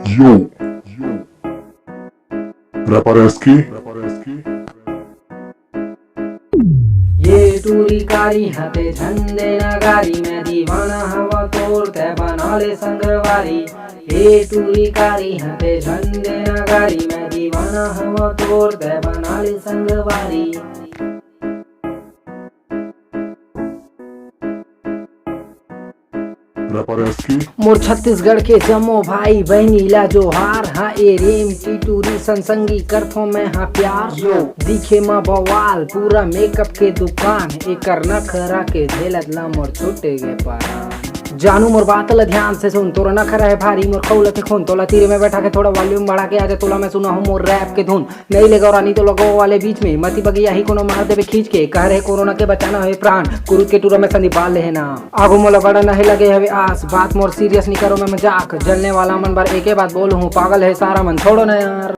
Yo, Rapper X ये टूरी कारी हाथे झंडे नगारी में दीवाना हवा तोड़ते बना ले संगवारी। ये टूरी कारी हाथे झंडे नगारी में दीवाना हवा तोड़ते बना ले संगवारी। Rapper X मोर छत्तीसगढ़ के जमो भाई बहनीला जोहार। हाँ ए रेम की टूरी संसंगी करथो मैं हाँ प्यार। दिखे माँ बवाल पूरा मेकअप के दुकान, एकर नखरा के झेलत ला मोर छुटे गे पारा। जानू मोर बात ला ध्यान से सुन, तोरा नखरा है भारी मोर खौला के खून। तोला तीर में बैठा के थोड़ा वॉल्यूम बढ़ा के आजा, तोला मैं सुना हूँ मोर रैप के धुन। नहीं ले गौरानी तो लगो वाले बीच में मती बगिया ही कोनो मार देवे खींच के। कह रहे कोरोना के बचाना है प्राण, कुरुद के टूरा में संदीप बाल लेना। आगू मोला बड़ा नहीं लगे हवे आस, बात मोर सीरियस नहीं करो मैं मजाक। जलने वाला मन बार एक बात बोलू हूँ, पागल है सारा मन छोड़ो ना यार।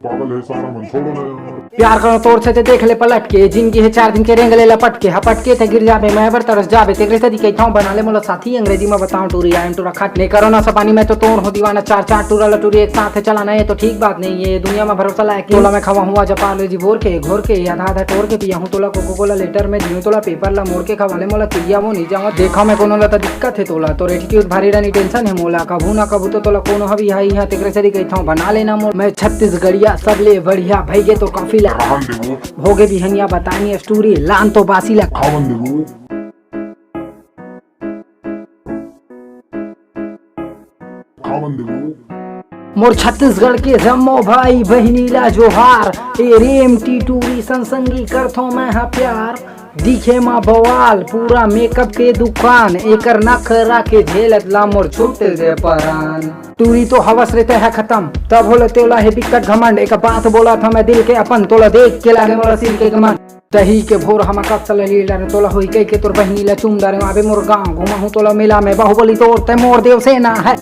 पागल है सारा मन छोड़ो ना यार। प्यार करो तोड़ से देख ले पलट के, जिंदगी है 4 दिन के रेंगले लपट के। हपट के थे गिर जाबे मैं बर तरस जाबे, तेरे से दिखे थाऊ बना ले मोला साथी। अंग्रेजी में बताऊं टूरी आई एम टू रखट ने करो ना सपानी में तो तोड़ हो दीवाना। 4 टूरा लटूरी एक साथ चलाना ये तो ठीक बात नहीं है। दुनिया में भरोसा लायक तोला मैं खवा हुआ जपा ले जी भोर के घोर के आधा तोड़ के पिया हूँ। तोला कोको कोला लेटर में दियो, तोला पेपर ला मोड़ के खवा ले मोला तिरिया वो नहीं जाऊँ। देखा मैं कोनो ला दिक्कत है तोला, तो एटीट्यूड भारी रहनी टेंशन है मोला। कभू ना कभू तो तोला कोनो हवी हाई है, तेरे से दिखे थाऊ बना लेना मोल। मैं छत्तीसगढ़िया सबले बढ़िया भैया तो काफी ला होगे बिहनिया बतानी स्टोरी लान तो बासी ला मोर छत्तीसगढ़ के जम्मो भाई बहनीला जोहार। ए रेम टी टूरी संसंगी करथो मैं हाँ प्यार। दिखे माँ बवाल पूरा मेकअप के दुकान, एकर नखरा के झेलत ला मोर छुटे दे परान। टूरी तो हवस रहते है खत्म तब होले तोला है बिकट घमंड। एक बात बोला था मैं दिल के अपन, तोला देख के लागे मोला सिर के गमन। दही के भोर हम कब चल लीला तोला हुई कई के तोर बहनी ला चुम दारे आबे मोर गाँव घुमा हूँ तोला मिला में बाहुबली तोर ते मोर देव सेना है।